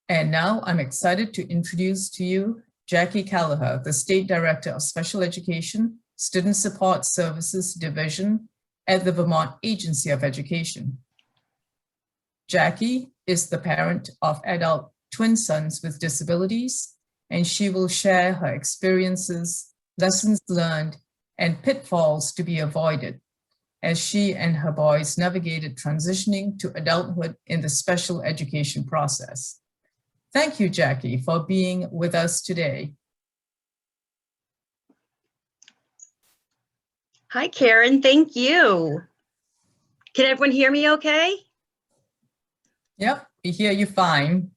And now I'm excited to introduce to you Jacqui Kelleher, the State Director of Special Education, Student Support Services Division at the Vermont Agency of Education. Jacqui is the parent of adult twin sons with disabilities, and she will share her experiences, lessons learned, and pitfalls to be avoided as she and her boys navigated transitioning to adulthood in the special education process. Thank you, Jacqui, for being with us today. Hi, Karen. Thank you. Can everyone hear me okay? Yep, we hear you fine.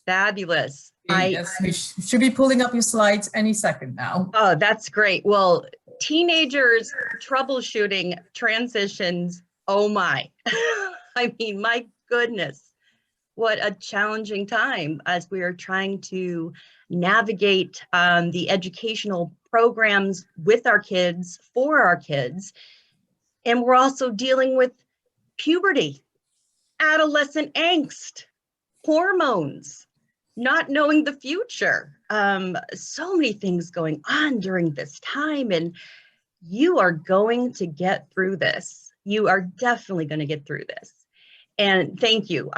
Fabulous. Yes, we should be pulling up your slides any second now. Oh, that's great. Well, teenagers troubleshooting transitions, oh my. I mean, my goodness. What a challenging time as we are trying to navigate the educational programs with our kids, for our kids. And we're also dealing with puberty, adolescent angst, hormones, not knowing the future. So many things going on during this time, and you are going to get through this. You are definitely going to get through this. And thank you.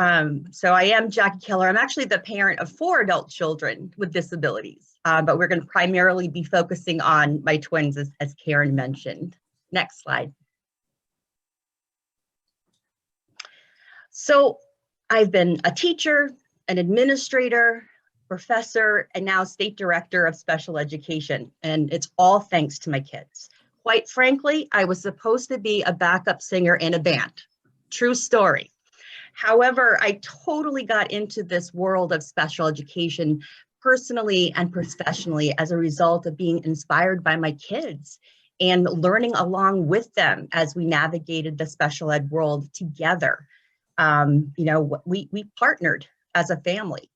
So I am Jacqui Kelleher. I'm actually the parent of 4 adult children with disabilities, but we're going to primarily be focusing on my twins, as Karen mentioned. Next slide. So I've been a teacher, an administrator, professor, and now state director of special education. And it's all thanks to my kids. Quite frankly, I was supposed to be a backup singer in a band. True story. However, I totally got into this world of special education personally and professionally as a result of being inspired by my kids and learning along with them as we navigated the special ed world together. You know, we partnered as a family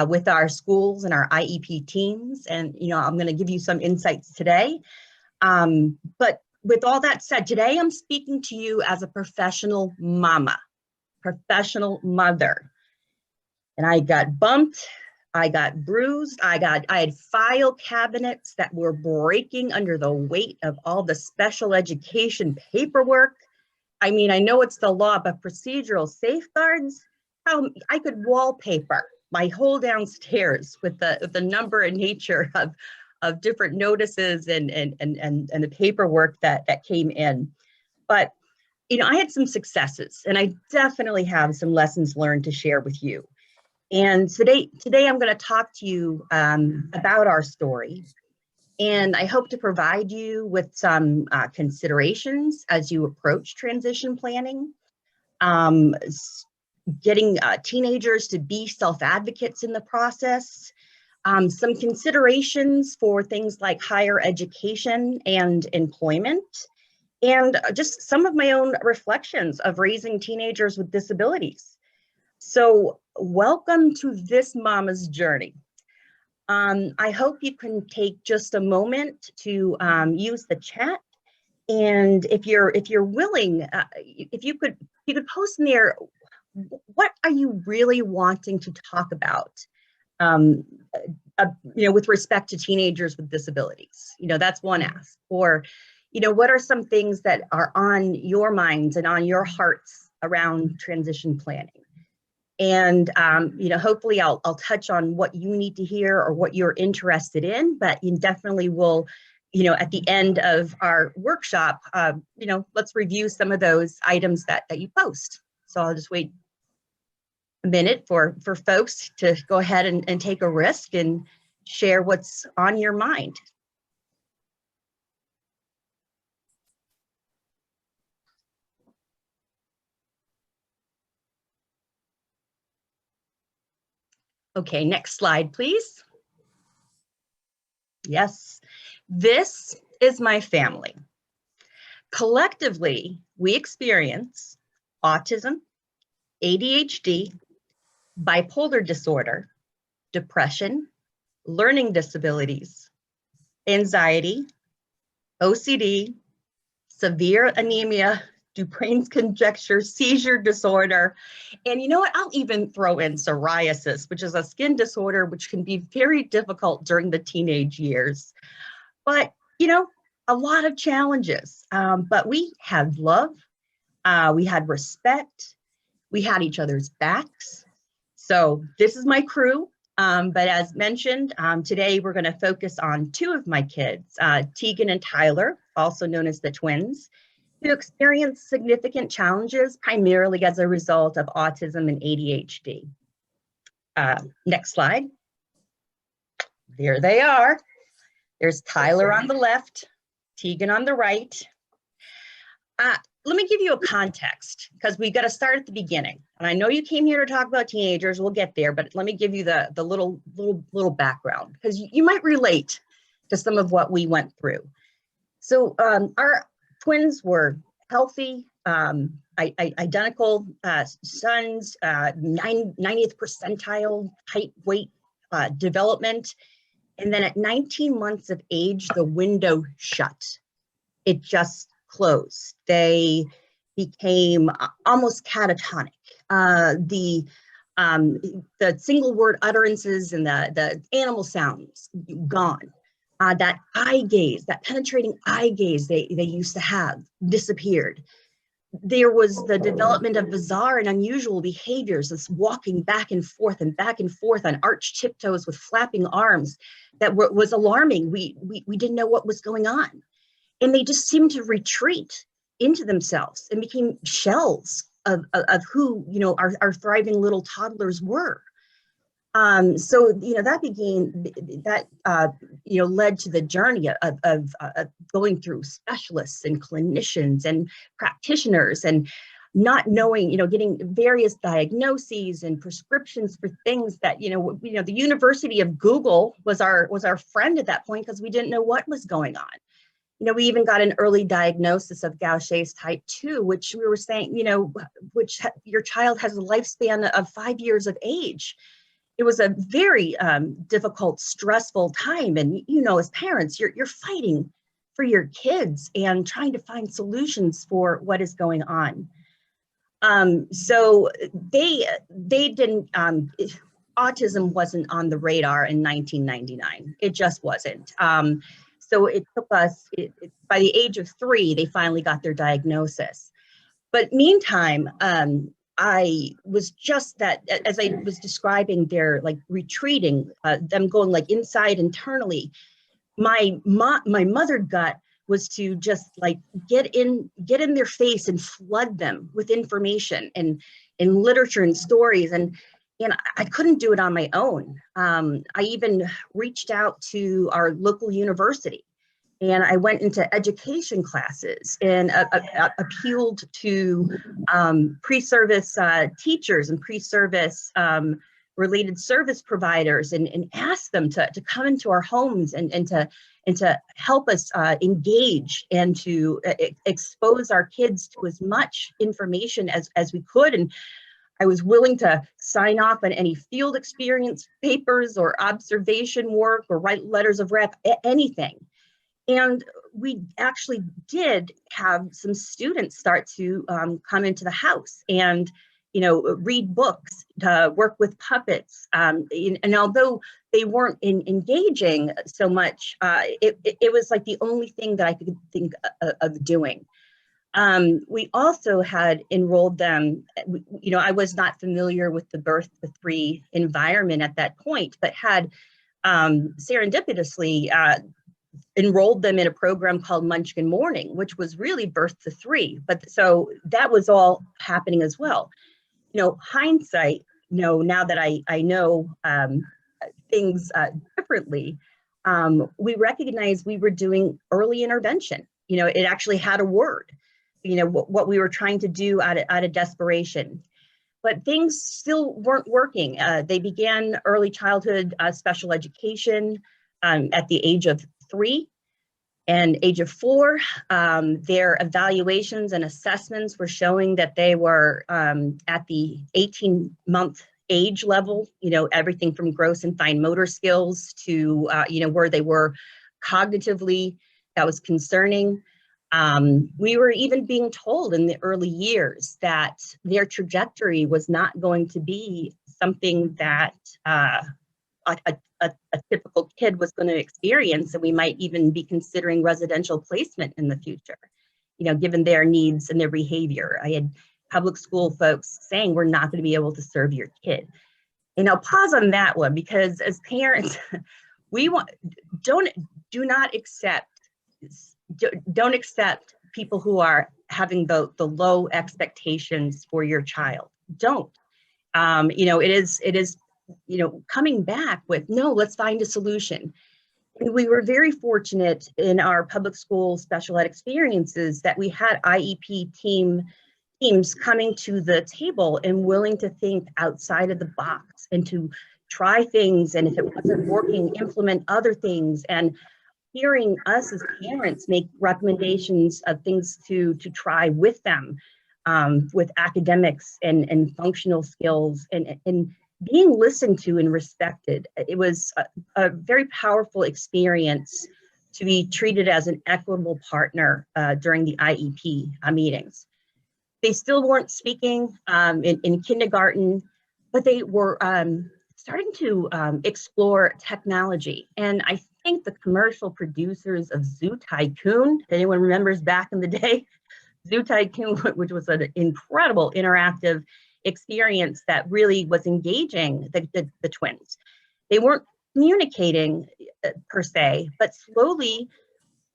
with our schools and our IEP teams. And, you know, I'm going to give you some insights today. But with all that said, today I'm speaking to you as a professional mama. Professional mother. And I got bumped, I got bruised, I had file cabinets that were breaking under the weight of all the special education paperwork. I mean, I know it's the law, but procedural safeguards, how I could wallpaper my whole downstairs with the number and nature of different notices and the paperwork that came in. But you know, I had some successes, and I definitely have some lessons learned to share with you. And today I'm going to talk to you about our story, and I hope to provide you with some considerations as you approach transition planning, getting teenagers to be self-advocates in the process, some considerations for things like higher education and employment, and just some of my own reflections of raising teenagers with disabilities. So welcome to this mama's journey. I hope you can take just a moment to use the chat. And if you're willing, if you could post in there, what are you really wanting to talk about? You know, with respect to teenagers with disabilities, you know, that's one ask. Or, you know, what are some things that are on your minds and on your hearts around transition planning? And, you know, hopefully I'll touch on what you need to hear or what you're interested in, but you definitely will, you know, at the end of our workshop, you know, let's review some of those items that you post. So I'll just wait a minute for folks to go ahead and take a risk and share what's on your mind. Okay, next slide, please. Yes, this is my family. Collectively, we experience autism, ADHD, bipolar disorder, depression, learning disabilities, anxiety, OCD, severe anemia, Dupuytren's conjecture, seizure disorder. And you know what? I'll even throw in psoriasis, which is a skin disorder which can be very difficult during the teenage years. But, you know, a lot of challenges. But we had love, we had respect, we had each other's backs. So this is my crew. But as mentioned, today we're going to focus on two of my kids, Tegan and Tyler, also known as the twins, who experienced significant challenges primarily as a result of autism and ADHD. Next slide. There they are. There's Tyler on the left, Tegan on the right. Let me give you a context, because we got to start at the beginning. And I know you came here to talk about teenagers, we'll get there, but let me give you the little background, because you might relate to some of what we went through. So our twins were healthy, identical sons, 90th percentile height, weight, development. And then at 19 months of age, the window shut. It just closed. They became almost catatonic. The single word utterances and the animal sounds gone. That eye gaze, that penetrating eye gaze they used to have disappeared. There was the development of bizarre and unusual behaviors, this walking back and forth on arched tiptoes with flapping arms that was alarming. We didn't know what was going on. And they just seemed to retreat into themselves and became shells of who, you know, our thriving little toddlers were. So, you know, that led to the journey of going through specialists and clinicians and practitioners and not knowing, you know, getting various diagnoses and prescriptions for things that, you know, the University of Google was our friend at that point, because we didn't know what was going on. You know, we even got an early diagnosis of Gaucher's type 2, which we were saying, you know, your child has a lifespan of 5 years of age. It was a very difficult, stressful time. And, you know, as parents, you're fighting for your kids and trying to find solutions for what is going on. So they didn't, autism wasn't on the radar in 1999. It just wasn't. So it took us, by the age of 3, they finally got their diagnosis. But meantime, I was just that, as I was describing their like retreating, them going like inside internally, my mother gut was to just like get in their face and flood them with information and literature and stories. And I couldn't do it on my own. I even reached out to our local university, and I went into education classes and appealed to pre-service teachers and pre-service related service providers and asked them to come into our homes and to help us engage and to expose our kids to as much information as we could. And I was willing to sign off on any field experience papers or observation work or write letters of rep, anything. And we actually did have some students start to come into the house and, you know, read books, work with puppets. And although they weren't engaging so much, it was like the only thing that I could think of doing. We also had enrolled them, you know, I was not familiar with the birth to 3 environment at that point, but had serendipitously enrolled them in a program called Munchkin Morning, which was really birth to 3. But so that was all happening as well. You know, hindsight, you know, now that I know things differently, we recognize we were doing early intervention. You know, it actually had a word, you know, what we were trying to do out of desperation. But things still weren't working. They began early childhood special education at the age of 3 and age of 4. Their evaluations and assessments were showing that they were at the 18-month age level, you know, everything from gross and fine motor skills to, you know, where they were cognitively. That was concerning. We were even being told in the early years that their trajectory was not going to be something that a typical kid was going to experience, and we might even be considering residential placement in the future, you know, given their needs and their behavior. I had public school folks saying, we're not going to be able to serve your kid. And I'll pause on that one, because as parents, don't accept people who are having the low expectations for your child. Don't. You know, it is, you know, coming back with, no, let's find a solution. And we were very fortunate in our public school special ed experiences that we had IEP teams coming to the table and willing to think outside of the box and to try things. And if it wasn't working, implement other things. And hearing us as parents make recommendations of things to try with them, with academics and functional skills, and being listened to and respected. It was a very powerful experience to be treated as an equitable partner during the IEP meetings. They still weren't speaking in kindergarten, but they were starting to explore technology. And I think the commercial producers of Zoo Tycoon, if anyone remembers back in the day, Zoo Tycoon, which was an incredible interactive experience that really was engaging the twins. They weren't communicating per se, but slowly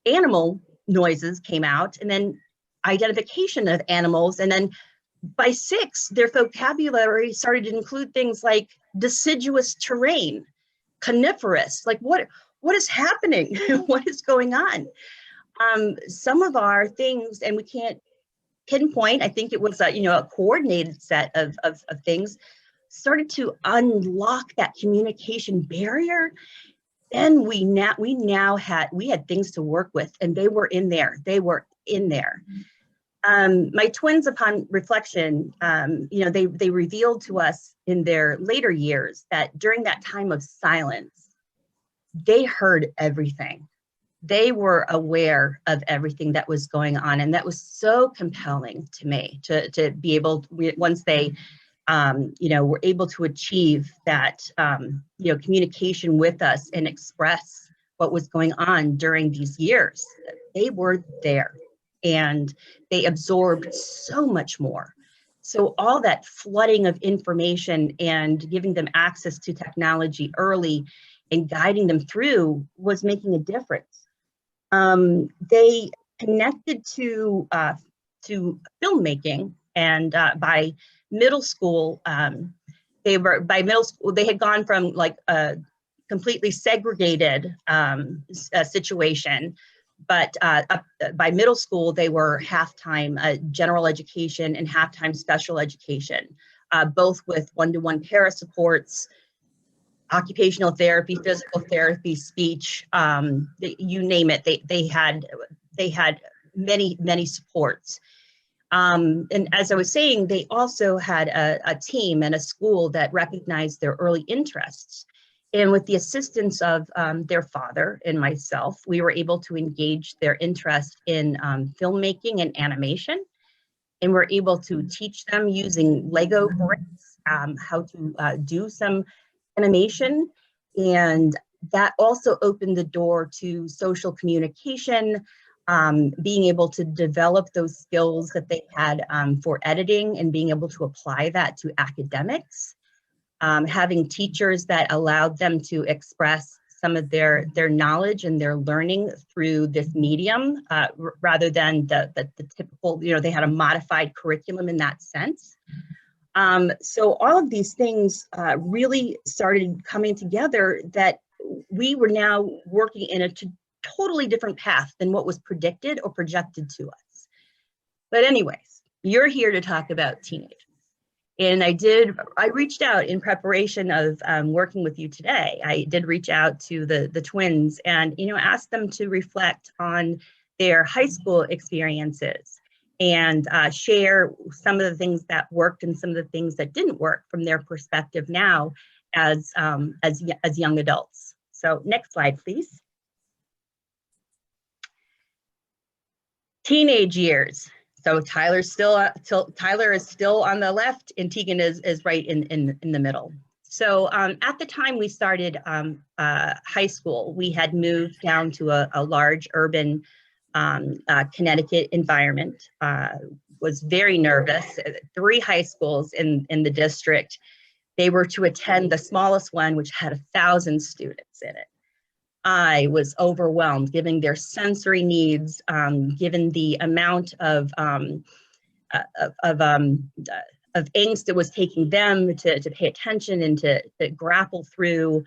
animal noises came out, and then identification of animals. And then by 6, their vocabulary started to include things like deciduous terrain, coniferous, like what is happening? What is going on? Some of our things, and we can't pinpoint, I think it was a coordinated set of things, started to unlock that communication barrier. Then we had things to work with, and they were in there. My twins, upon reflection, they revealed to us in their later years that during that time of silence, they heard everything. They were aware of everything that was going on. And that was so compelling to me to be able, once they, were able to achieve that, communication with us and express what was going on during these years. They were there and they absorbed so much more. So all that flooding of information and giving them access to technology early and guiding them through was making a difference. They connected to filmmaking, and by middle school, they had gone from like a completely segregated situation, but by middle school, they were half-time general education and half-time special education, both with one-to-one para supports, occupational therapy, physical therapy, speech, you name it. They had many supports. And as I was saying, they also had a team and a school that recognized their early interests. And with the assistance of their father and myself, we were able to engage their interest in filmmaking and animation. And we're able to teach them using Lego bricks, how to do some animation. And that also opened the door to social communication, being able to develop those skills that they had for editing and being able to apply that to academics, having teachers that allowed them to express some of their knowledge and their learning through this medium, rather than the typical, they had a modified curriculum in that sense. So all of these things really started coming together, that we were now working in a totally different path than what was predicted or projected to us. But anyways, you're here to talk about teenagers. And I reached out in preparation of working with you today. I did reach out to the twins and, asked them to reflect on their high school experiences and share some of the things that worked and some of the things that didn't work from their perspective now as young adults. So next slide, please. Teenage years. So Tyler is still on the left, and Tegan is right in the middle. So at the time we started high school, we had moved down to a large urban Connecticut environment. Was very nervous. 3 high schools in the district. They were to attend the smallest one, which had 1,000 students in it. I was overwhelmed, given their sensory needs, given the amount of angst it was taking them to pay attention and to grapple through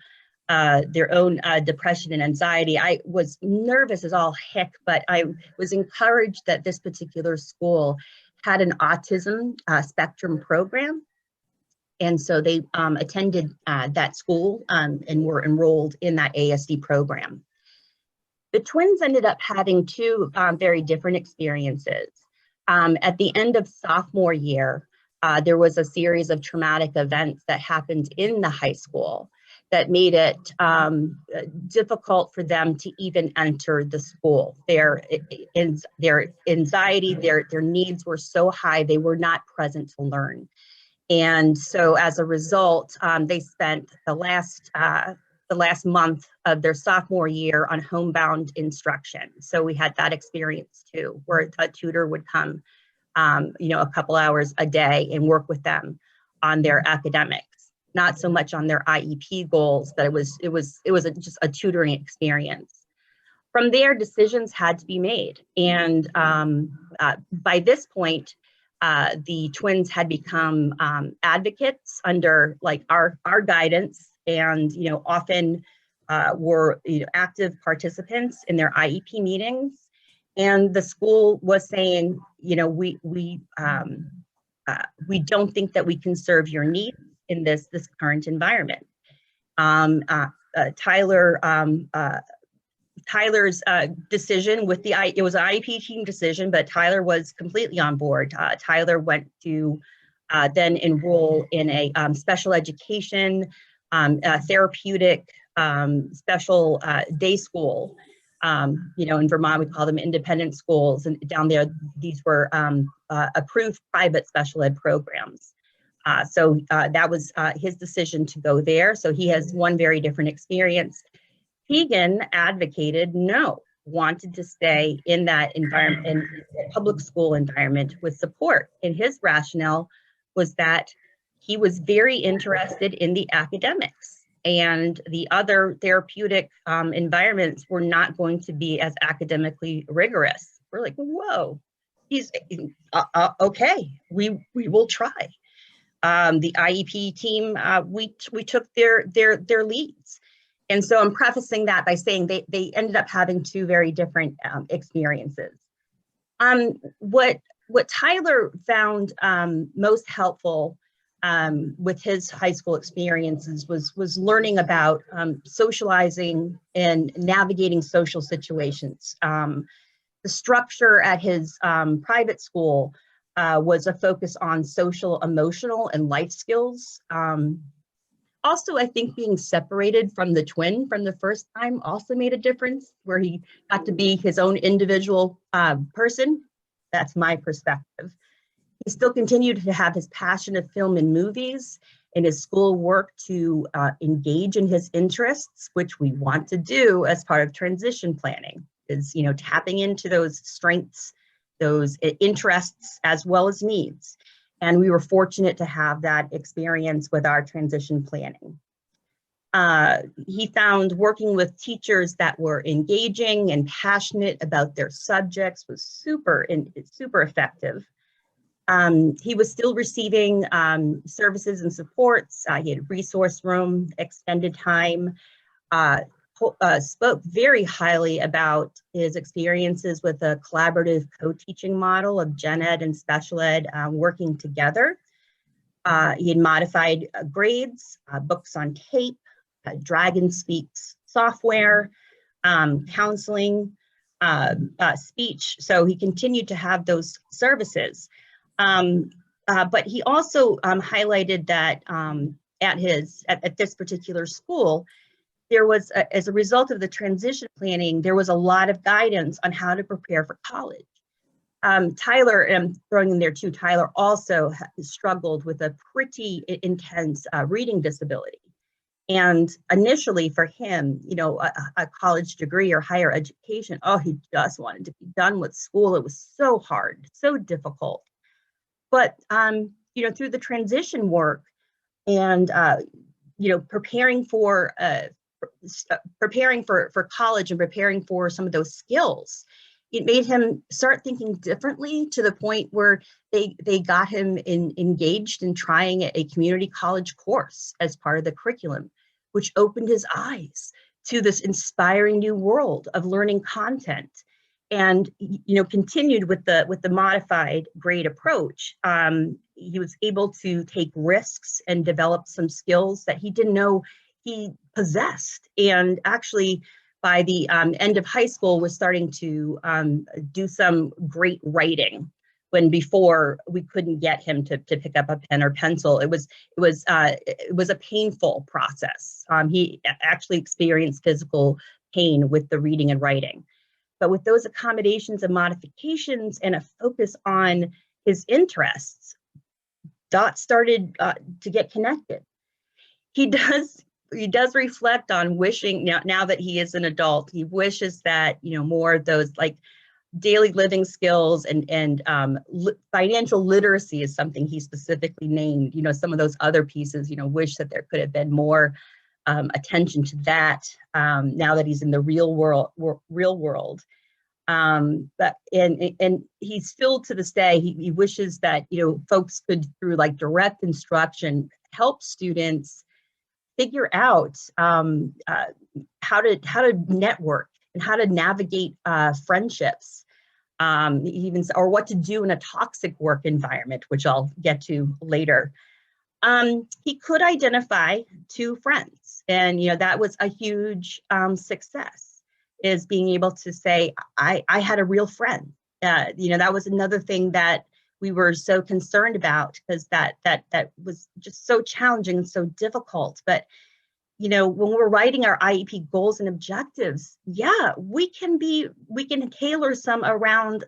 their own depression and anxiety. I was nervous as all heck, but I was encouraged that this particular school had an autism spectrum program. And so they attended that school and were enrolled in that ASD program. The twins ended up having 2 very different experiences. At the end of sophomore year, there was a series of traumatic events that happened in the high school that made it difficult for them to even enter the school. Their anxiety, their needs were so high, they were not present to learn. And so as a result, they spent the last month of their sophomore year on homebound instruction. So we had that experience too, where a tutor would come, a couple hours a day and work with them on their academics, not so much on their IEP goals, but it was just a tutoring experience. From there, decisions had to be made. And by this point, the twins had become advocates under like our guidance, and often were active participants in their IEP meetings. And the school was saying, we don't think that we can serve your needs in this current environment. Tyler's decision with it was an IEP team decision, but Tyler was completely on board. Tyler went to then enroll in a special education, therapeutic special day school. In Vermont, we call them independent schools, and down there, these were approved private special ed programs. So that was his decision to go there. So he has one very different experience. Tegan advocated wanted to stay in that environment, in a public school environment with support. And his rationale was that he was very interested in the academics, and the other therapeutic environments were not going to be as academically rigorous. We're like, whoa, he's okay, we will try. The IEP team, we took their leads. And so I'm prefacing that by saying they ended up having 2 very different experiences. What Tyler found most helpful with his high school experiences was learning about socializing and navigating social situations. The structure at his private school was a focus on social, emotional, and life skills. Also, I think being separated from the twin from the first time also made a difference, where he got to be his own individual person. That's my perspective. He still continued to have his passion of film and movies, and his school work to engage in his interests, which we want to do as part of transition planning, is tapping into those strengths, those interests, as well as needs. And we were fortunate to have that experience with our transition planning. He found working with teachers that were engaging and passionate about their subjects was super effective. He was still receiving services and supports. He had resource room, extended time, spoke very highly about his experiences with a collaborative co-teaching model of gen ed and special ed working together. He had modified grades, books on tape, Dragon Speaks software, counseling, speech. So he continued to have those services. But he also highlighted that at this particular school, there was, as a result of the transition planning, there was a lot of guidance on how to prepare for college. Tyler, and I'm throwing in there too, Tyler also struggled with a pretty intense reading disability. And initially for him, you know, a college degree or higher education, oh, he just wanted to be done with school. It was so hard, so difficult. But, you know, through the transition work and, you know, preparing for college and preparing for some of those skills, it made him start thinking differently to the point where they got him engaged in trying a community college course as part of the curriculum, which opened his eyes to this inspiring new world of learning content. And, you know, continued with the modified grade approach. He was able to take risks and develop some skills that he didn't know he possessed. And actually, by the end of high school, was starting to do some great writing, when before we couldn't get him to pick up a pen or pencil. It was a painful process. He actually experienced physical pain with the reading and writing. But with those accommodations and modifications and a focus on his interests, dots started to get connected. He does reflect on wishing, now that he is an adult, he wishes that, you know, more of those like daily living skills and financial literacy is something he specifically named. You know, some of those other pieces, you know, wish that there could have been more attention to that now that he's in the real world. But and he's still, to this day, he wishes that, you know, folks could, through like direct instruction, help students figure out how to network and how to navigate friendships, or what to do in a toxic work environment, which I'll get to later. He could identify 2 friends, and, you know, that was a huge success, is being able to say, I had a real friend. You know, that was another thing that we were so concerned about, because that was just so challenging and so difficult. But, you know, when we're writing our IEP goals and objectives, yeah, we can tailor some around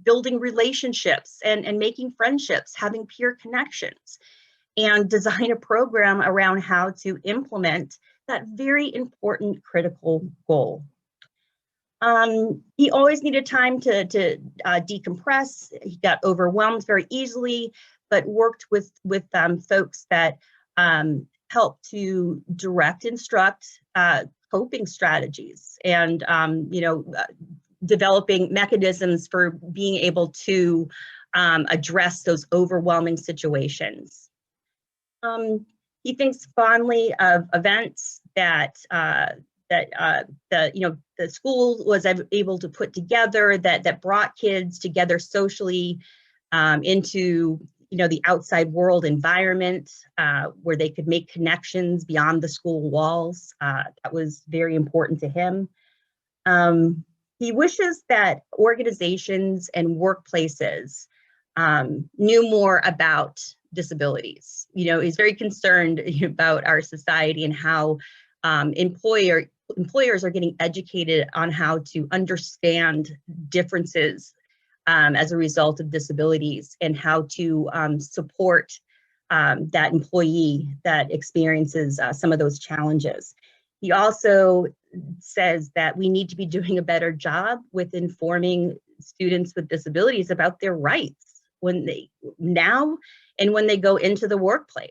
building relationships and making friendships, having peer connections, and design a program around how to implement that very important critical goal. He always needed time to decompress. He got overwhelmed very easily, but worked with folks that helped to direct, instruct coping strategies, and you know, developing mechanisms for being able to address those overwhelming situations. He thinks fondly of events that the school was able to put together, that brought kids together socially into, you know, the outside world environment, where they could make connections beyond the school walls. That was very important to him. He wishes that organizations and workplaces knew more about disabilities. You know, he's very concerned about our society and how employers are getting educated on how to understand differences as a result of disabilities, and how to support that employee that experiences some of those challenges. He also says that we need to be doing a better job with informing students with disabilities about their rights now and when they go into the workplace.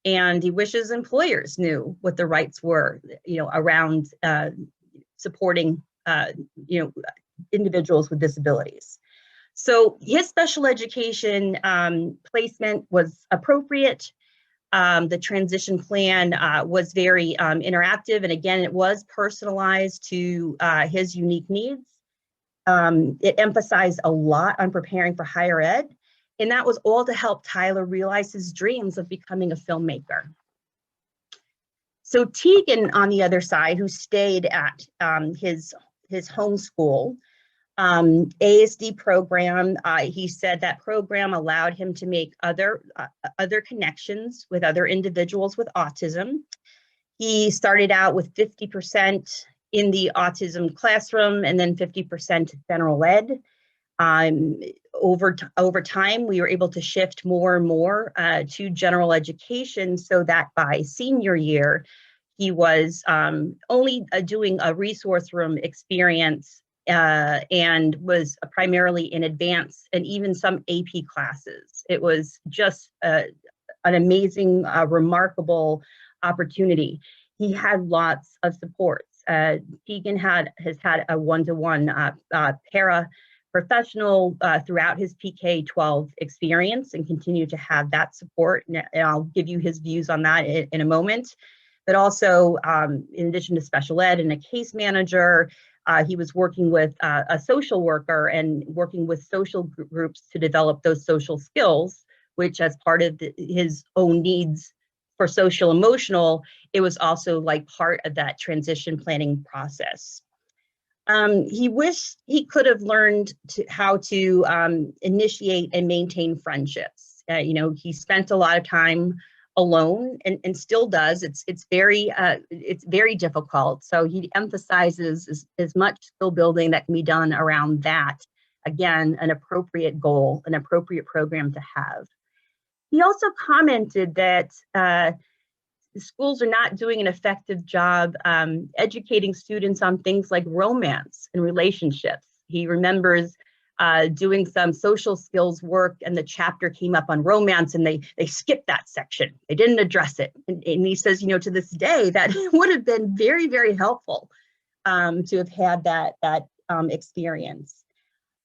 And he wishes employers knew what the rights were, you know, around supporting, you know, individuals with disabilities. So his special education placement was appropriate. The transition plan was very interactive, and again, it was personalized to his unique needs. It emphasized a lot on preparing for higher ed, and that was all to help Tyler realize his dreams of becoming a filmmaker. So Tegan, on the other side, who stayed at his home school, ASD program, he said that program allowed him to make other connections with other individuals with autism. He started out with 50% in the autism classroom and then 50% general ed. Over time, we were able to shift more and more to general education, so that by senior year, he was only doing a resource room experience and was primarily in advanced and even some AP classes. It was just an amazing, remarkable opportunity. He had lots of supports. Tegan has had a one-to-one para-professional throughout his PK-12 experience and continue to have that support. And I'll give you his views on that in a moment. But also, in addition to special ed and a case manager, he was working with a social worker and working with social groups to develop those social skills, which as part of his own needs for social emotional, it was also like part of that transition planning process. He wished he could have learned how to initiate and maintain friendships. He spent a lot of time alone and still does. It's very difficult. So he emphasizes as much skill building that can be done around that. Again, an appropriate goal, an appropriate program to have. He also commented that schools are not doing an effective job educating students on things like romance and relationships. He remembers doing some social skills work, and the chapter came up on romance, and they skipped that section. They didn't address it. And he says, to this day, that would have been very, very helpful to have had that experience.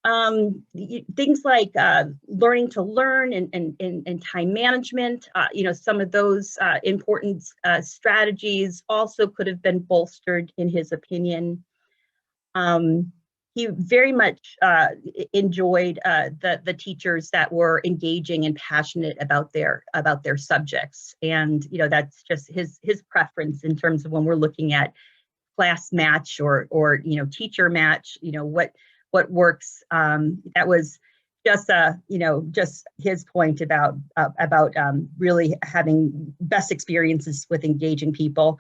Things like learning to learn and time management, some of those important strategies also could have been bolstered in his opinion. He very much enjoyed the teachers that were engaging and passionate about their subjects, and that's just his preference in terms of when we're looking at class match or teacher match. What works. That was just just his point about really having best experiences with engaging people.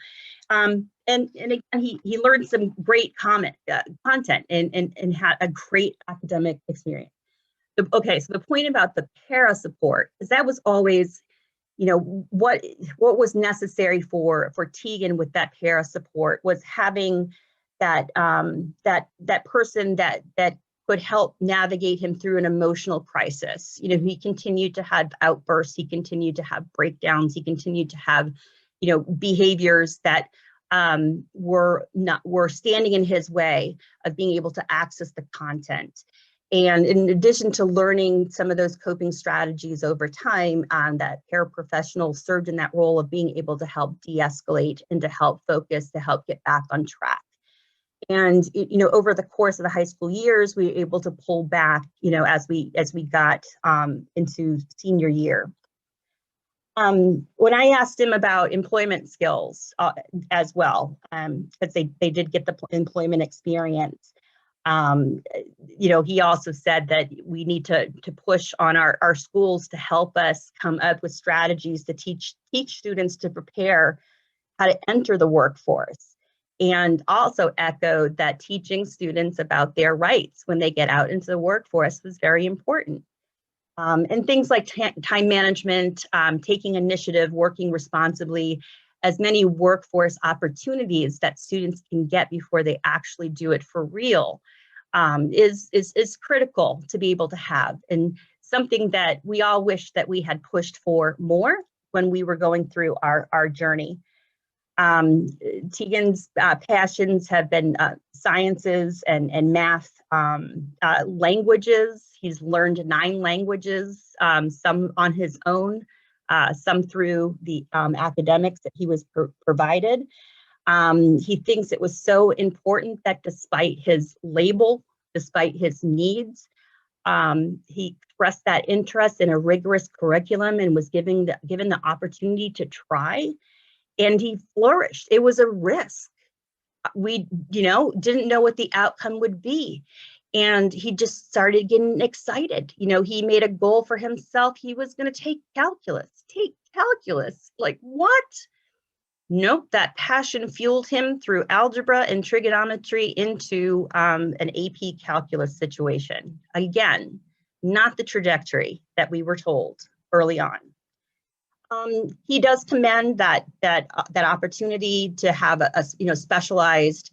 And again, he learned some great content and had a great academic experience. Okay, so the point about the para support is that was always, what was necessary for Tegan with that para support was having that person that could help navigate him through an emotional crisis. He continued to have outbursts, he continued to have breakdowns, he continued to have behaviors that were standing in his way of being able to access the content. And in addition to learning some of those coping strategies over time, that paraprofessional served in that role of being able to help de-escalate and to help focus, to help get back on track. And over the course of the high school years, we were able to pull back, as we got into senior year. When I asked him about employment skills as well, because they did get the employment experience, he also said that we need to push on our schools to help us come up with strategies to teach students to prepare how to enter the workforce, and also echoed that teaching students about their rights when they get out into the workforce was very important. And things like time management, taking initiative, working responsibly, as many workforce opportunities that students can get before they actually do it for real, is critical to be able to have, and something that we all wish that we had pushed for more when we were going through our journey. Tegan's passions have been sciences and math, languages. He's learned 9 languages, some on his own, some through the academics that he was provided. He thinks it was so important that despite his label, despite his needs, he expressed that interest in a rigorous curriculum and was given the opportunity to try. And he flourished. It was a risk. We, didn't know what the outcome would be. And he just started getting excited. He made a goal for himself. He was going to take calculus. Like, what? Nope, that passion fueled him through algebra and trigonometry into an AP calculus situation. Again, not the trajectory that we were told early on. He does commend that opportunity to have a specialized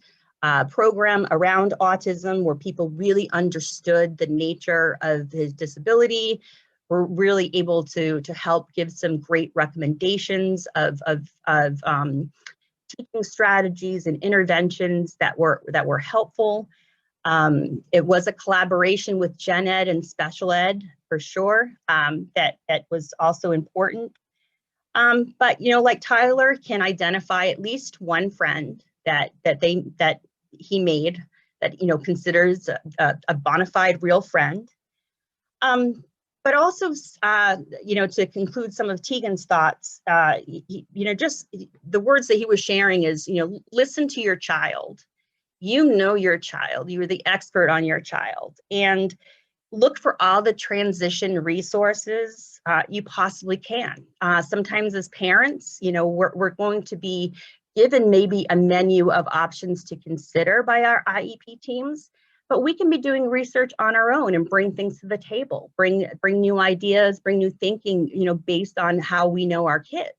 program around autism where people really understood the nature of his disability, were really able to help give some great recommendations of teaching strategies and interventions that were helpful. It was a collaboration with gen ed and special ed for sure. That was also important. But like Tyler can identify at least one friend that he made that considers a bona fide real friend. But also, to conclude some of Tegan's thoughts, just the words that he was sharing is, listen to your child. Your child. You are the expert on your child, and look for all the transition resources you possibly can. Sometimes as parents, we're going to be given maybe a menu of options to consider by our IEP teams, but we can be doing research on our own and bring things to the table, bring new ideas, bring new thinking, based on how we know our kids.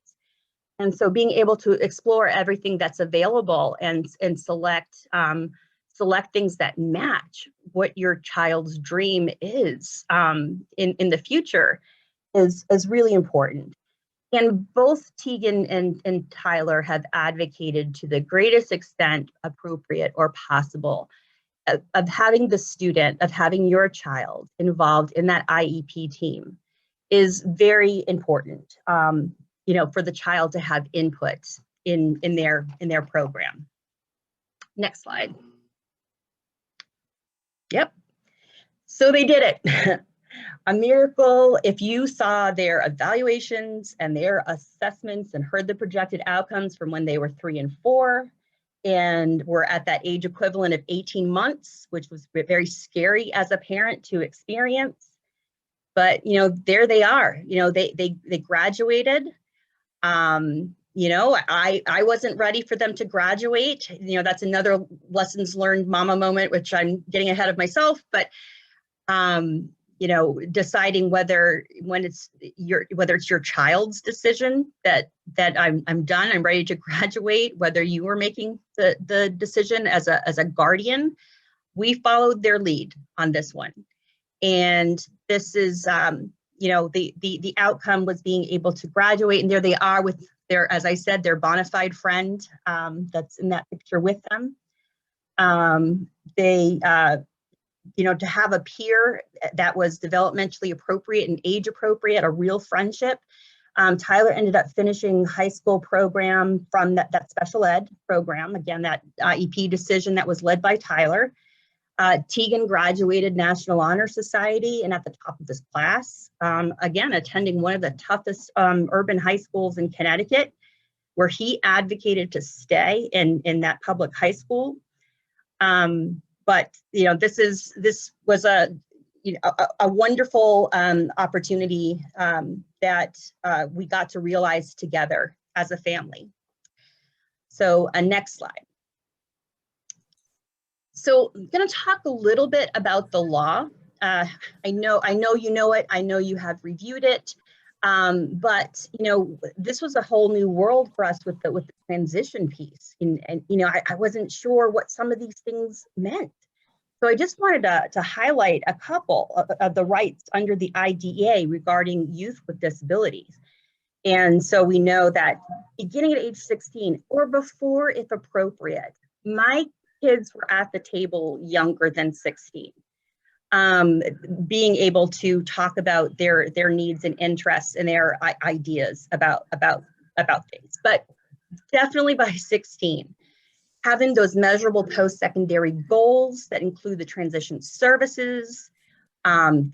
And so being able to explore everything that's available and select things that match what your child's dream is in the future is really important. And both Tegan and Tyler have advocated to the greatest extent appropriate or possible of having the student, of having your child involved in that IEP team is very important, for the child to have input in their program. Next slide. Yep. So they did it. A miracle. If you saw their evaluations and their assessments and heard the projected outcomes from when they were 3 and 4 and were at that age equivalent of 18 months, which was very scary as a parent to experience. But, there they are. They graduated. I wasn't ready for them to graduate. That's another lessons learned mama moment, which I'm getting ahead of myself, but, deciding whether it's your child's decision that I'm done, I'm ready to graduate, whether you were making the decision as a guardian, we followed their lead on this one. And this is, the outcome was being able to graduate, and there they are with their, as I said, their bona fide friend that's in that picture with them. To have a peer that was developmentally appropriate and age appropriate, a real friendship. Tyler ended up finishing high school program from that special ed program. Again, that IEP decision that was led by Tyler. Tegan graduated National Honor Society and at the top of his class. Again, attending one of the toughest urban high schools in Connecticut, where he advocated to stay in that public high school. But this was a wonderful opportunity that we got to realize together as a family. So next slide. So I'm going to talk a little bit about the law. I know you know it. I know you have reviewed it. But this was a whole new world for us with the transition piece, and I wasn't sure what some of these things meant. So I just wanted to highlight a couple of the rights under the IDEA regarding youth with disabilities. And so we know that beginning at age 16 or before, if appropriate, my kids were at the table younger than 16. Being able to talk about their needs and interests and their ideas about things, but definitely by 16, having those measurable post-secondary goals that include the transition services,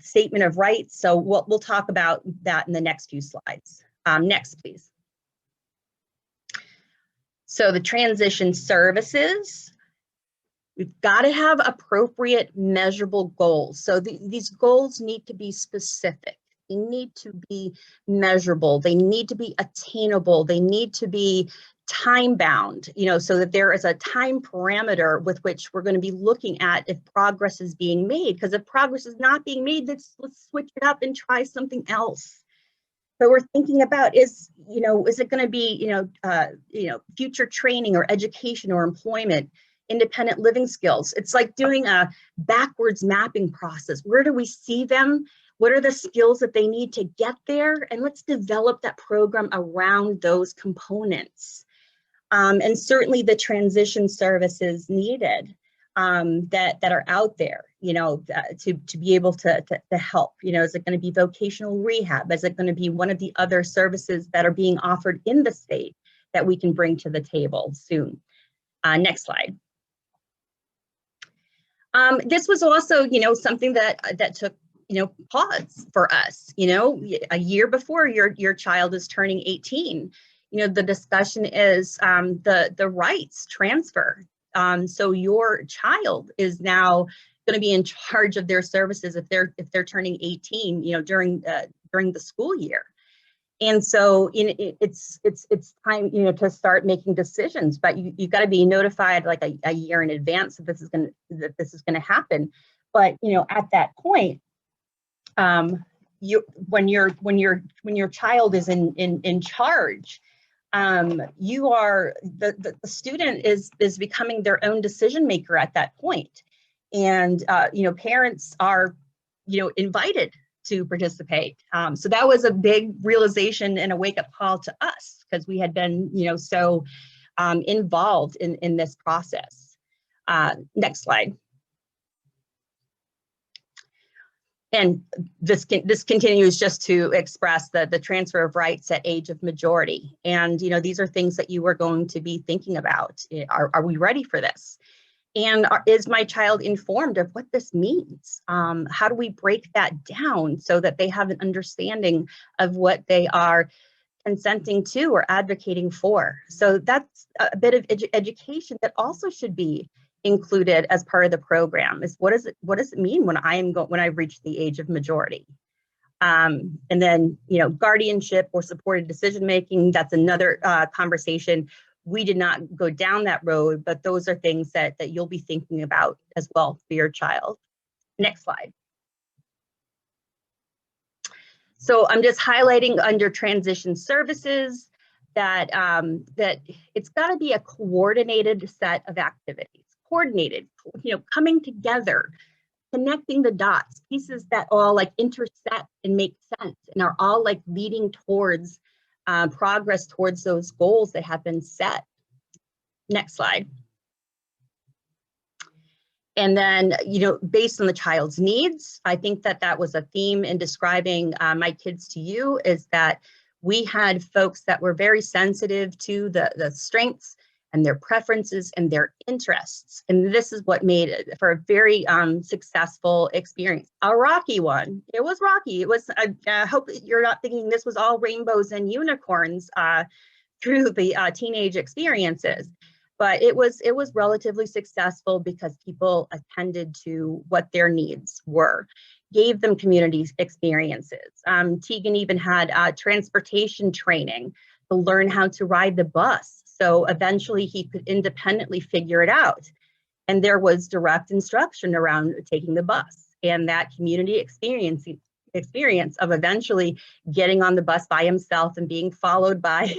statement of rights. So we'll talk about that in the next few slides. Next, please. So the transition services. We've got to have appropriate measurable goals. So these goals need to be specific. They need to be measurable. They need to be attainable. They need to be time bound, so that there is a time parameter with which we're going to be looking at if progress is being made. Because if progress is not being made, let's switch it up and try something else. So we're thinking about is it going to be future training or education or employment, independent living skills. It's like doing a backwards mapping process. Where do we see them? What are the skills that they need to get there? And let's develop that program around those components. And certainly the transition services needed that are out there, to be able to help. Is it going to be vocational rehab? Is it going to be one of the other services that are being offered in the state that we can bring to the table soon? Next slide. This was also, something that took, pause for us. A year before your child is turning 18. The discussion is the rights transfer. So your child is now going to be in charge of their services if they're turning 18, during the school year. And so it's time, to start making decisions, but you've got to be notified like a year in advance that this is going to happen. But at that point, when your child is in charge, you are the student is becoming their own decision maker at that point. And parents are invited to participate. So that was a big realization and a wake-up call to us, because we had been so involved in this process. Next slide. And this continues just to express the transfer of rights at age of majority. And these are things that you are going to be thinking about. Are we ready for this? And is my child informed of what this means? How do we break that down so that they have an understanding of what they are consenting to or advocating for? So that's a bit of education that also should be included as part of the program. Is what does it mean when I've reached the age of majority? And then guardianship or supported decision making. That's another conversation. We did not go down that road, but those are things that you'll be thinking about as well for your child. Next slide. So I'm just highlighting under transition services that it's got to be a coordinated set of activities. Coordinated, coming together, connecting the dots, pieces that all like intersect and make sense and are all like leading towards progress towards those goals that have been set. Next slide. And then, based on the child's needs, I think that was a theme in describing my kids to you, is that we had folks that were very sensitive to the strengths and their preferences and their interests. And this is what made it for a very successful experience. A rocky one. It was rocky. It was, I hope that you're not thinking this was all rainbows and unicorns through the teenage experiences. But it was relatively successful because people attended to what their needs were, gave them community experiences. Tegan even had transportation training to learn how to ride the bus. So eventually he could independently figure it out. And there was direct instruction around taking the bus, and that community experience of eventually getting on the bus by himself and being followed by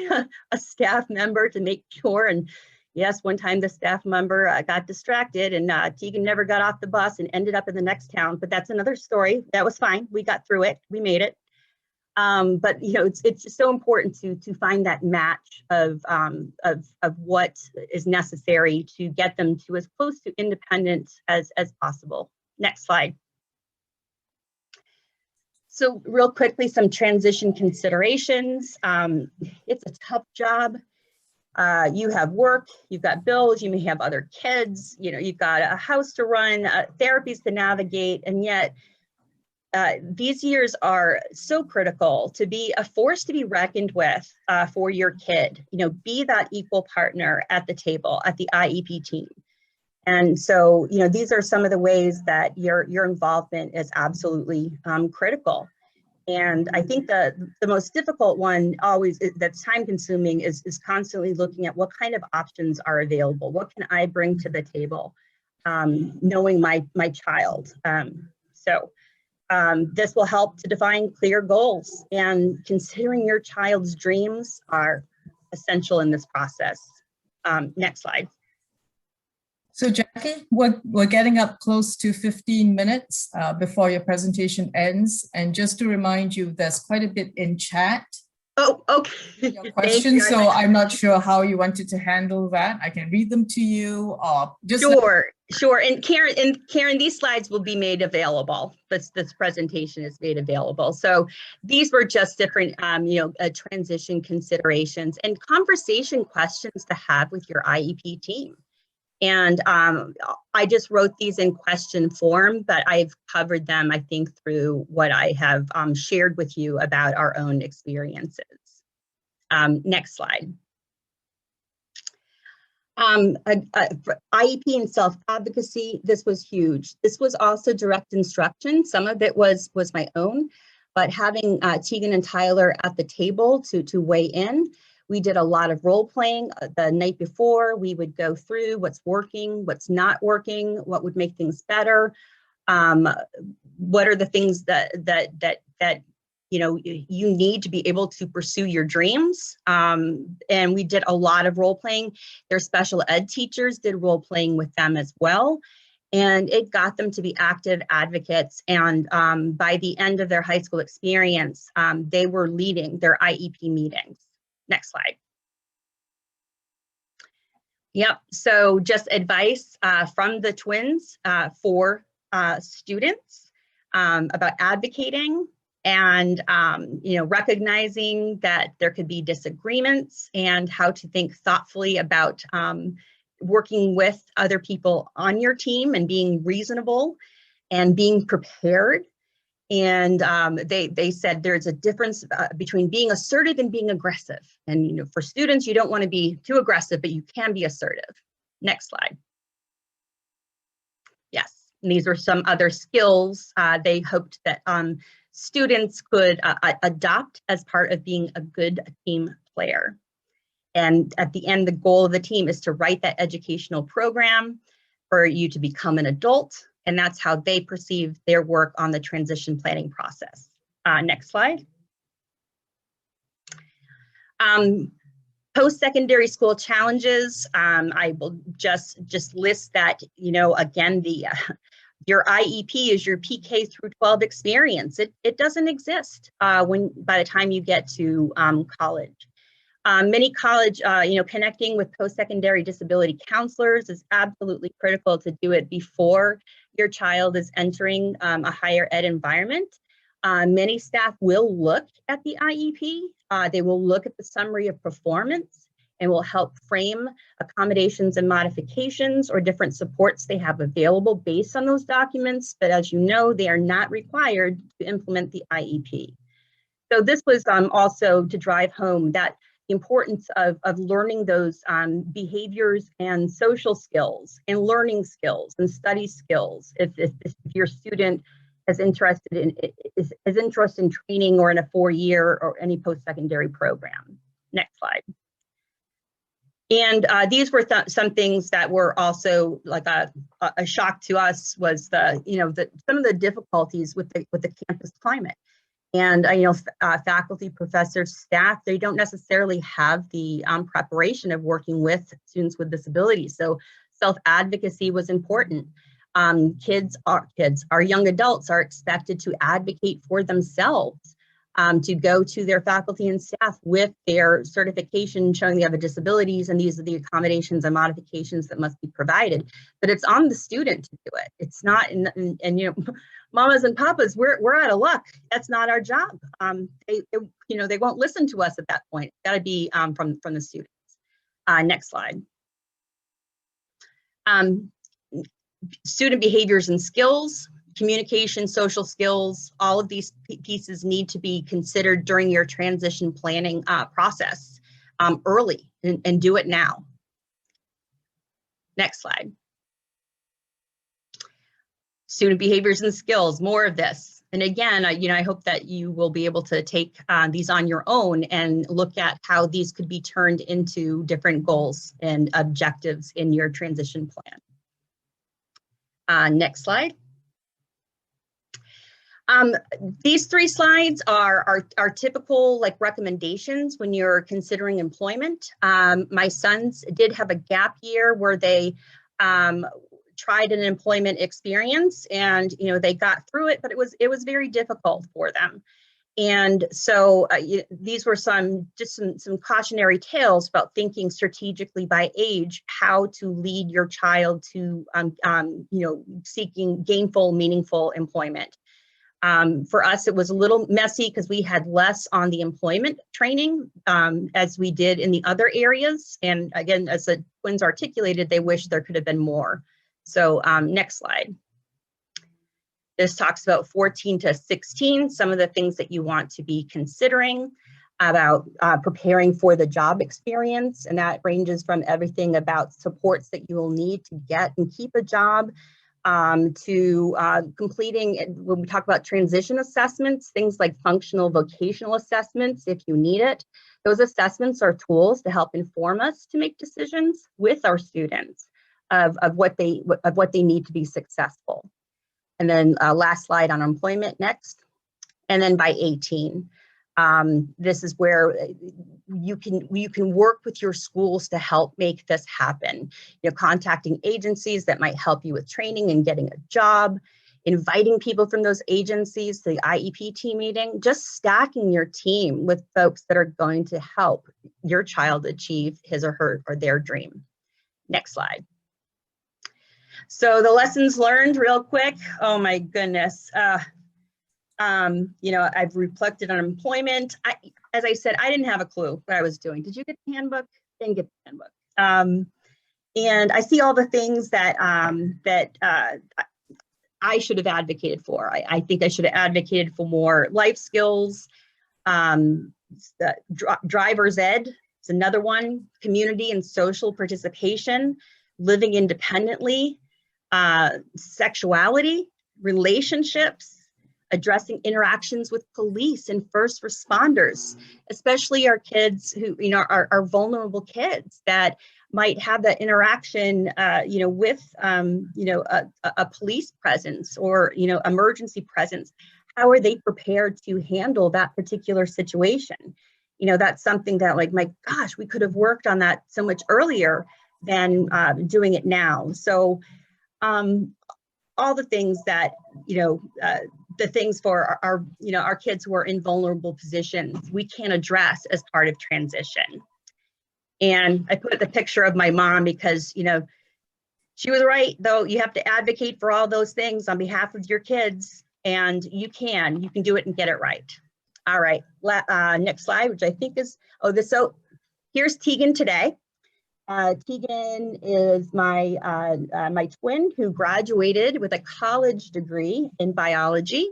a staff member to make sure. And yes, one time the staff member got distracted, and Tegan never got off the bus and ended up in the next town, but that's another story. That was fine. We got through it. We made it. But it's just so important to find that match of what is necessary to get them to as close to independent as possible. Next slide. So real quickly, some transition considerations. It's a tough job. You have work, you've got bills, you may have other kids, you've got a house to run, therapies to navigate, and yet these years are so critical to be a force to be reckoned with for your kid. Be that equal partner at the table, at the IEP team. And so, these are some of the ways that your involvement is absolutely critical. And I think the most difficult one always that's time consuming is constantly looking at what kind of options are available. What can I bring to the table? Knowing my child. This will help to define clear goals, and considering your child's dreams are essential in this process. Next slide. So Jackie, we're getting up close to 15 minutes before your presentation ends. And just to remind you, there's quite a bit in chat. Oh, okay. Your questions, so I'm not sure how you wanted to handle that. I can read them to you, or just Sure. And Karen, these slides will be made available. This presentation is made available. So these were just different, transition considerations and conversation questions to have with your IEP team. And I just wrote these in question form, but I've covered them, I think, through what I have shared with you about our own experiences. Next slide. IEP and self-advocacy, this was huge. This was also direct instruction. Some of it was my own, but having Tegan and Tyler at the table to weigh in. We did a lot of role playing the night before. We would go through what's working, what's not working, what would make things better. What are the things that you need to be able to pursue your dreams. And we did a lot of role playing. Their special ed teachers did role playing with them as well. And it got them to be active advocates. And by the end of their high school experience, they were leading their IEP meetings. Next slide. Yep, so just advice from the twins for students about advocating and recognizing that there could be disagreements and how to think thoughtfully about working with other people on your team and being reasonable and being prepared. And they said there's a difference between being assertive and being aggressive. And for students, you don't want to be too aggressive, but you can be assertive. Next slide. Yes, and these were some other skills they hoped that students could adopt as part of being a good team player. And at the end, the goal of the team is to write that educational program for you to become an adult. And that's how they perceive their work on the transition planning process. Next slide. Post-secondary school challenges. I will just list that, again, your IEP is your PK through 12 experience. It doesn't exist by the time you get to college. Many college, connecting with post-secondary disability counselors is absolutely critical to do it before your child is entering a higher ed environment. Many staff will look at the IEP. They will look at the summary of performance and will help frame accommodations and modifications or different supports they have available based on those documents. But as you know, they are not required to implement the IEP. So this was also to drive home that the importance of learning those behaviors and social skills and learning skills and study skills. If your student is interested in training or in a 4-year or any post-secondary program. Next slide. And these were some things that were also like a shock to us was some of the difficulties with the campus climate. And faculty, professors, staff, they don't necessarily have the preparation of working with students with disabilities. So self-advocacy was important. Our young adults are expected to advocate for themselves, to go to their faculty and staff with their certification showing they have a disabilities, and these are the accommodations and modifications that must be provided. But it's on the student to do it. It's not, mamas and papas, we're out of luck. That's not our job. They won't listen to us at that point. It's got to be from the students. Next slide. Student behaviors and skills. Communication, social skills, all of these pieces need to be considered during your transition planning process early and do it now. Next slide. Student behaviors and skills, more of this. And again, I hope that you will be able to take these on your own and look at how these could be turned into different goals and objectives in your transition plan. Next slide. These 3 slides are typical like recommendations when you're considering employment. My sons did have a gap year where they tried an employment experience, and they got through it, but it was very difficult for them. And so these were some cautionary tales about thinking strategically by age, how to lead your child to seeking gainful, meaningful employment. For us, it was a little messy because we had less on the employment training as we did in the other areas. And again, as the twins articulated, they wish there could have been more. So next slide. This talks about 14 to 16, some of the things that you want to be considering about preparing for the job experience. And that ranges from everything about supports that you will need to get and keep a job, to completing, when we talk about transition assessments, things like functional vocational assessments, if you need it. Those assessments are tools to help inform us to make decisions with our students of what they need to be successful. And then last slide on employment next. And then by 18, this is where you can work with your schools to help make this happen. Contacting agencies that might help you with training and getting a job, inviting people from those agencies to the IEP team meeting, just stacking your team with folks that are going to help your child achieve his or her or their dream. Next slide. So the lessons learned real quick. Oh my goodness. I've reflected on employment. As I said, I didn't have a clue what I was doing. Did you get the handbook? Didn't get the handbook. And I see all the things that I should have advocated for. I think I should have advocated for more life skills. Driver's ed is another one. Community and social participation, living independently, sexuality, relationships, addressing interactions with police and first responders, especially our kids who, are vulnerable kids that might have that interaction, with, a police presence or, emergency presence. How are they prepared to handle that particular situation? That's something that, like, my gosh, we could have worked on that so much earlier than doing it now. So all the things that, the things for our kids who are in vulnerable positions, we can address as part of transition. And I put the picture of my mom because, she was right, though. You have to advocate for all those things on behalf of your kids, and you can do it and get it right. All right, next slide, which I think is, so here's Tegan today. Tegan is my twin who graduated with a college degree in biology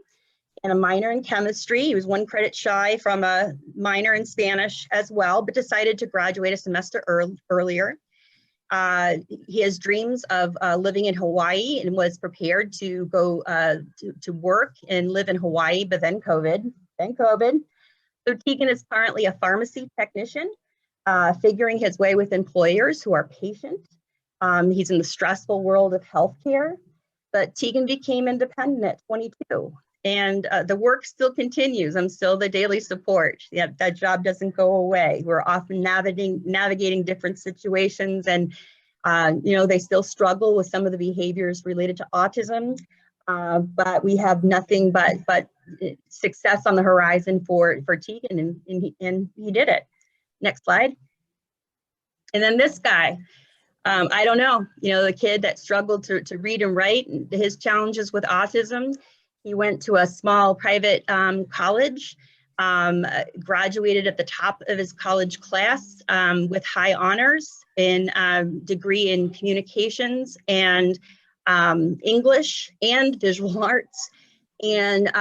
and a minor in chemistry. He was 1 credit shy from a minor in Spanish as well, but decided to graduate a semester earlier. He has dreams of living in Hawaii and was prepared to go to work and live in Hawaii, but then COVID. So Tegan is currently a pharmacy technician, figuring his way with employers who are patient. He's in the stressful world of healthcare, but Tegan became independent at 22. And the work still continues. I'm still the daily support. Yeah, that job doesn't go away. We're often navigating different situations, and they still struggle with some of the behaviors related to autism. But we have nothing but success on the horizon for Tegan, and he did it. Next slide. And then this guy, I don't know, the kid that struggled to read and write, and his challenges with autism. He went to a small private college, graduated at the top of his college class with high honors in degree in communications and English and visual arts. And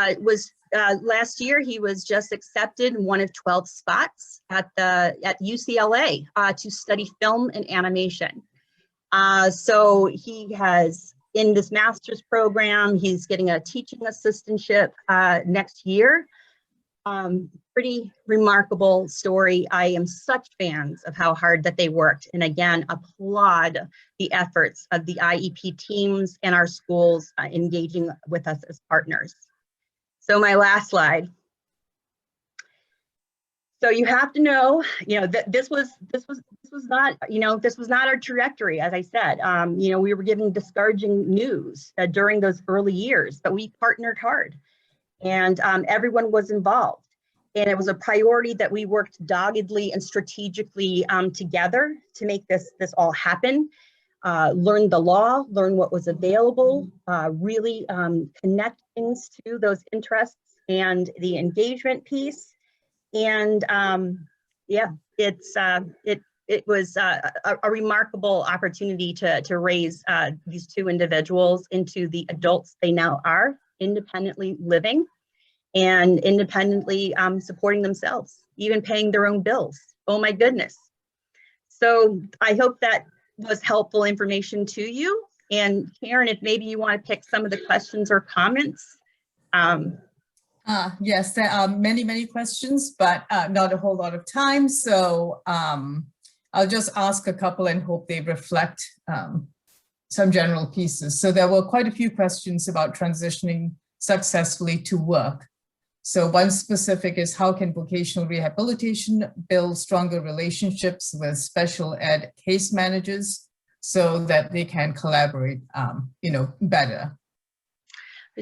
last year, he was just accepted in one of 12 spots at UCLA to study film and animation. So he has in this master's program. He's getting a teaching assistantship next year. Pretty remarkable story. I am such fans of how hard that they worked. And again, applaud the efforts of the IEP teams and our schools engaging with us as partners. So my last slide. So you have to know, that this was not, this was not our trajectory. As I said, we were giving discouraging news during those early years, but we partnered hard, and everyone was involved. And it was a priority that we worked doggedly and strategically together to make this all happen. Learn the law, learn what was available, really connect things to those interests and the engagement piece. And it was a remarkable opportunity to raise these two individuals into the adults they now are, independently living and independently supporting themselves, even paying their own bills. Oh my goodness. So I hope that was helpful information to you. And Karen, if maybe you want to pick some of the questions or comments. Yes, there are many questions, but not a whole lot of time. So I'll just ask a couple and hope they reflect some general pieces. So there were quite a few questions about transitioning successfully to work. So one specific is, how can vocational rehabilitation build stronger relationships with special ed case managers so that they can collaborate, better?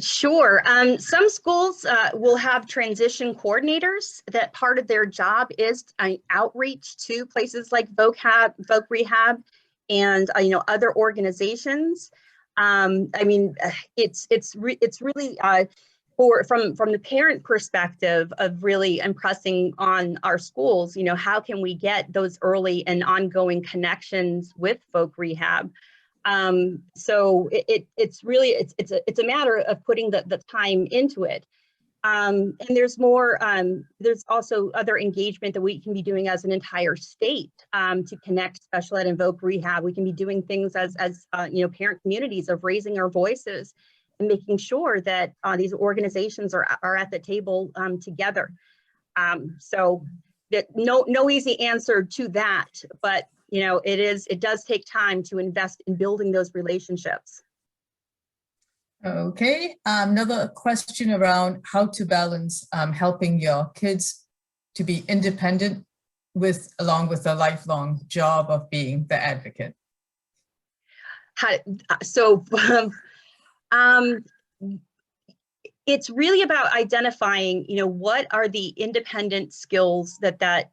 Sure. Some schools will have transition coordinators that part of their job is outreach to places like Voc Rehab and other organizations. It's really from the parent perspective of really impressing on our schools. How can we get those early and ongoing connections with Voc Rehab? So it's a matter of putting the time into it. And there's more, there's also other engagement that we can be doing as an entire state to connect special ed and Voc Rehab. We can be doing things as parent communities of raising our voices and making sure that these organizations are at the table together. So that no easy answer to that, but it does take time to invest in building those relationships. Okay, another question around how to balance helping your kids to be independent along with the lifelong job of being the advocate. It's really about identifying, what are the independent skills that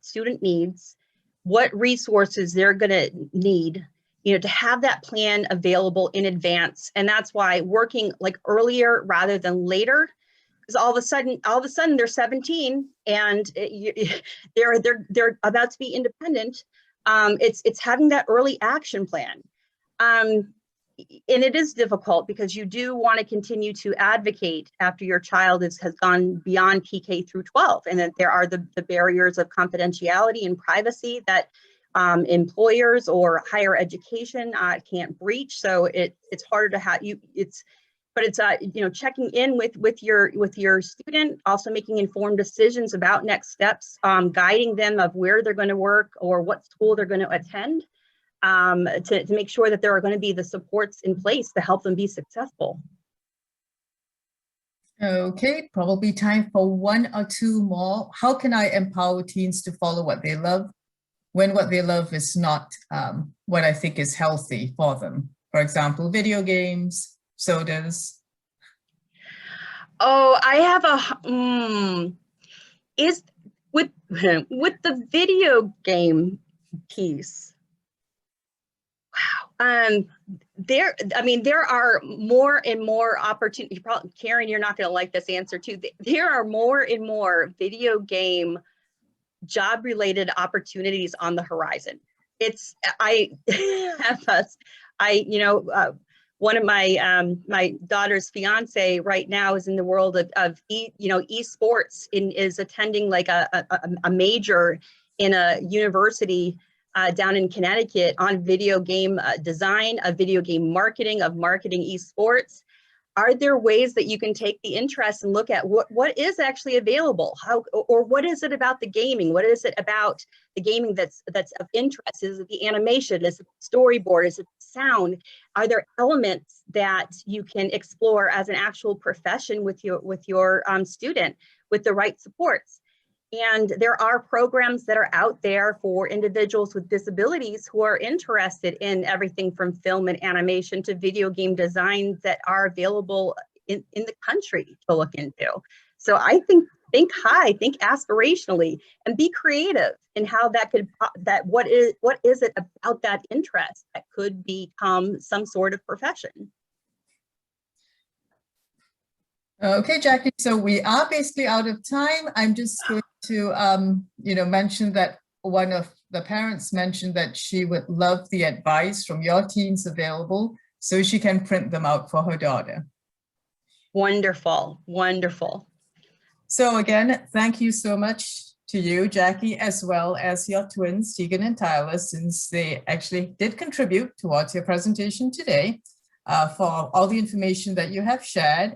student needs, what resources they're going to need, to have that plan available in advance. And that's why working like earlier rather than later, because all of a sudden they're 17 and they're about to be independent. It's having that early action plan. And it is difficult because you do want to continue to advocate after your child has gone beyond PK through 12, and that there are the barriers of confidentiality and privacy that employers or higher education can't breach. So it's harder to have but it's checking in with your student, also making informed decisions about next steps, guiding them of where they're going to work or what school they're going to attend. To make sure that there are going to be the supports in place to help them be successful. Okay, probably time for one or two more. How can I empower teens to follow what they love when what they love is not what I think is healthy for them? For example, video games, sodas. Oh, I have is with the video game piece. Wow. There are more and more opportunities. Karen, you're not going to like this answer too. There are more and more video game job-related opportunities on the horizon. One of my daughter's fiance right now is in the world of esports, is attending like a major in a university down in Connecticut on video game design, of video game marketing, of marketing esports. Are there ways that you can take the interest and look at what is actually available? How, or what is it about the gaming? What is it about the gaming that's of interest? Is it the animation? Is it the storyboard? Is it the sound? Are there elements that you can explore as an actual profession with your student with the right supports? And there are programs that are out there for individuals with disabilities who are interested in everything from film and animation to video game designs that are available in the country to look into. So I think high, think aspirationally, and be creative in how that could, what is it about that interest that could become some sort of profession? Okay, Jackie, so we are basically out of time. I'm just going to, mention that one of the parents mentioned that she would love the advice from your teams available so she can print them out for her daughter. Wonderful, wonderful. So again, thank you so much to you, Jackie, as well as your twins, Tegan and Tyler, since they actually did contribute towards your presentation today, for all the information that you have shared.